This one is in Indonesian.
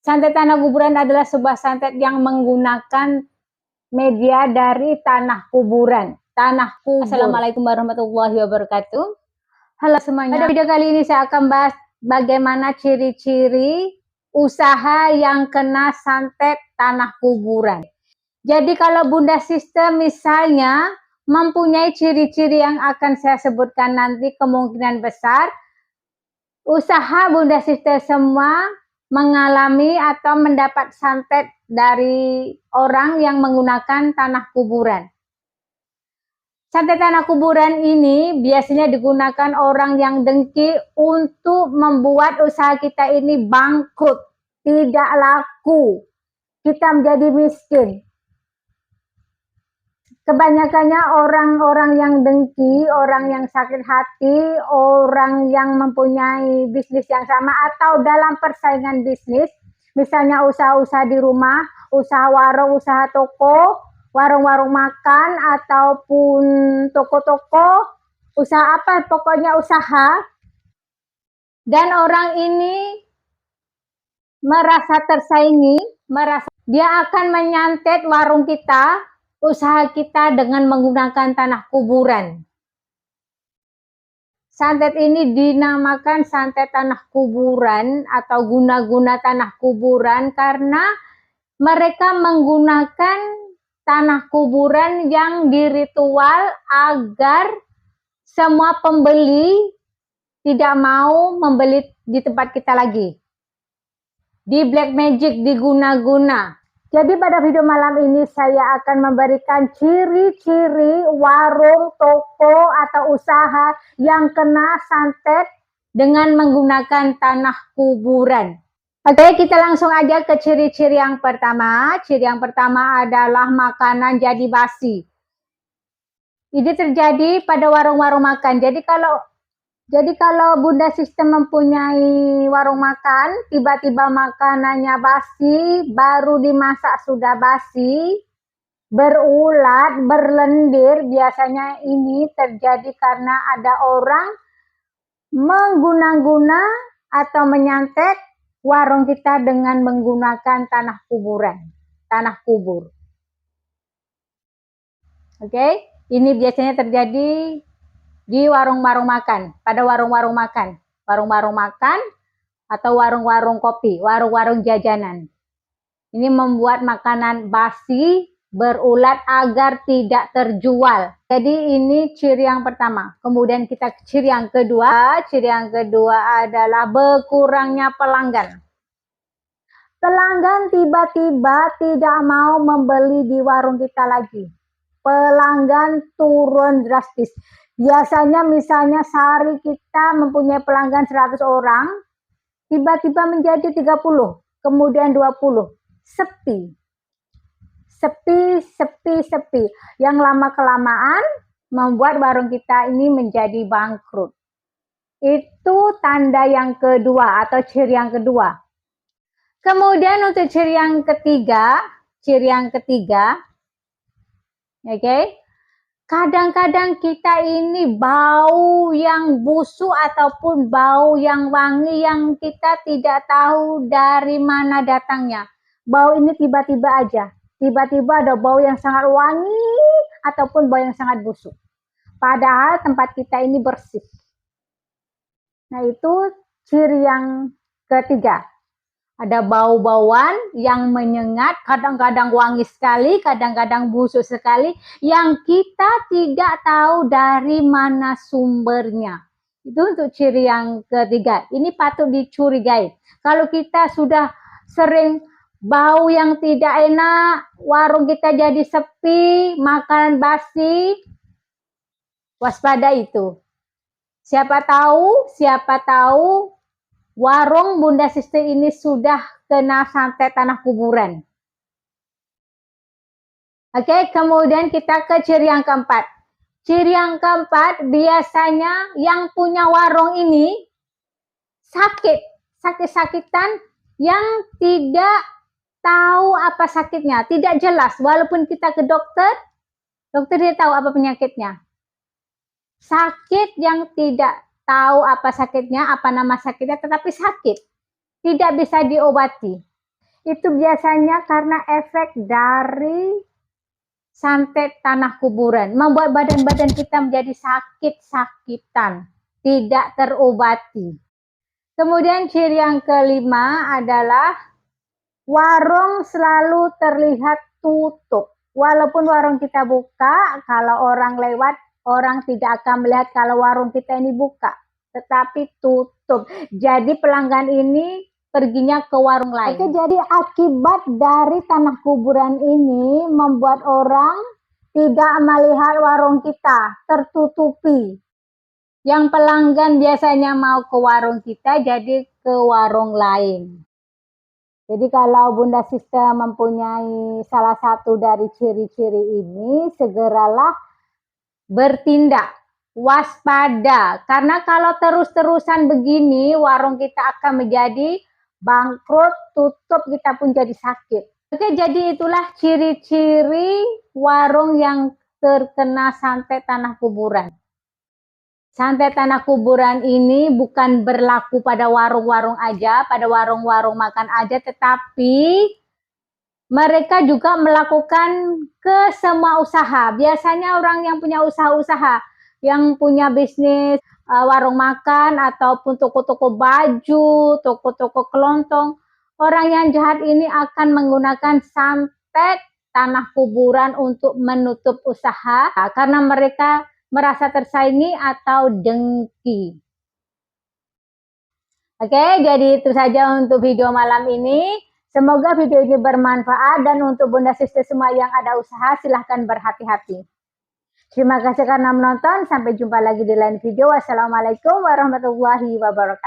Santet tanah kuburan adalah sebuah santet yang menggunakan media dari tanah kuburan, tanah kubur. Assalamualaikum warahmatullahi wabarakatuh. Halo semuanya. Pada video kali ini saya akan bahas bagaimana ciri-ciri usaha yang kena santet tanah kuburan. Jadi kalau Bunda Sister misalnya mempunyai ciri-ciri yang akan saya sebutkan nanti, kemungkinan besar usaha Bunda Sister semua mengalami atau mendapat santet dari orang yang menggunakan tanah kuburan. Santet tanah kuburan ini biasanya digunakan orang yang dengki untuk membuat usaha kita ini bangkrut, tidak laku, kita menjadi miskin. Kebanyakannya orang-orang yang dengki, orang yang sakit hati, orang yang mempunyai bisnis yang sama atau dalam persaingan bisnis, misalnya usaha-usaha di rumah, usaha warung, usaha toko, warung-warung makan, ataupun toko-toko, usaha apa, pokoknya usaha. Dan orang ini merasa tersaingi, dia akan menyantet warung kita, usaha kita dengan menggunakan tanah kuburan. Santet ini dinamakan santet tanah kuburan atau guna-guna tanah kuburan karena mereka menggunakan tanah kuburan yang diritual agar semua pembeli tidak mau membeli di tempat kita lagi. Di black magic, diguna-guna. Jadi pada video malam ini saya akan memberikan ciri-ciri warung, toko, atau usaha yang kena santet dengan menggunakan tanah kuburan. Oke, kita langsung aja ke ciri-ciri yang pertama. Ciri yang pertama adalah makanan jadi basi. Ini terjadi pada warung-warung makan. Jadi kalau Bunda Sister mempunyai warung makan, tiba-tiba makanannya basi, baru dimasak sudah basi, berulat, berlendir, biasanya ini terjadi karena ada orang mengguna-guna atau menyantet warung kita dengan menggunakan tanah kuburan, tanah kubur. Oke, ini biasanya terjadi di warung-warung makan, pada warung-warung makan atau warung-warung kopi, warung-warung jajanan. Ini membuat makanan basi, berulat agar tidak terjual. Jadi ini ciri yang pertama. Kemudian kita ke ciri yang kedua. Ciri yang kedua adalah berkurangnya pelanggan. Pelanggan tiba-tiba tidak mau membeli di warung kita lagi. Pelanggan turun drastis. Biasanya misalnya sehari kita mempunyai pelanggan 100 orang, tiba-tiba menjadi 30, kemudian 20. Sepi. Yang lama-kelamaan membuat warung kita ini menjadi bangkrut. Itu tanda yang kedua atau ciri yang kedua. Kemudian untuk ciri yang ketiga, oke. Kadang-kadang kita ini bau yang busuk ataupun bau yang wangi yang kita tidak tahu dari mana datangnya. Bau ini tiba-tiba aja. Tiba-tiba ada bau yang sangat wangi ataupun bau yang sangat busuk. Padahal tempat kita ini bersih. Nah itu ciri yang ketiga. Ada bau-bauan yang menyengat, kadang-kadang wangi sekali, kadang-kadang busuk sekali, yang kita tidak tahu dari mana sumbernya. Itu untuk ciri yang ketiga. Ini patut dicurigai. Kalau kita sudah sering bau yang tidak enak, warung kita jadi sepi, makanan basi, waspada itu. Siapa tahu warung Bunda Sister ini sudah kena santet tanah kuburan. Oke, kemudian kita ke ciri yang keempat. Ciri yang keempat, biasanya yang punya warung ini sakit-sakitan yang tidak tahu apa sakitnya, tidak jelas. Walaupun kita ke dokter dia tahu apa penyakitnya. Sakit yang tidak tahu apa sakitnya, apa nama sakitnya, tetapi sakit. Tidak bisa diobati. itu biasanya karena efek dari santet tanah kuburan, membuat badan-badan kita menjadi sakit-sakitan, tidak terobati. Kemudian ciri yang kelima adalah warung selalu terlihat tutup. Walaupun warung kita buka, kalau orang lewat, orang tidak akan melihat kalau warung kita ini buka, tetapi tutup. Jadi pelanggan ini perginya ke warung lain. Oke, jadi akibat dari tanah kuburan ini membuat orang tidak melihat warung kita, tertutupi. Yang pelanggan biasanya mau ke warung kita, jadi ke warung lain. Jadi kalau Bunda Sister mempunyai salah satu dari ciri-ciri ini, segeralah bertindak, waspada. Karena kalau terus-terusan begini, warung kita akan menjadi bangkrut, tutup, kita pun jadi sakit. Oke, jadi itulah ciri-ciri warung yang terkena santet tanah kuburan. Santet tanah kuburan ini bukan berlaku pada warung-warung aja, pada warung-warung makan aja, tetapi mereka juga melakukan ke semua usaha. Biasanya orang yang punya usaha-usaha, yang punya bisnis warung makan ataupun toko-toko baju, toko-toko kelontong, orang yang jahat ini akan menggunakan santet tanah kuburan untuk menutup usaha karena mereka merasa tersaingi atau dengki. Oke, jadi itu saja untuk video malam ini. Semoga video ini bermanfaat dan untuk Bunda Sister semua yang ada usaha silahkan berhati-hati. Terima kasih karena menonton. Sampai jumpa lagi di lain video. Wassalamualaikum warahmatullahi wabarakatuh.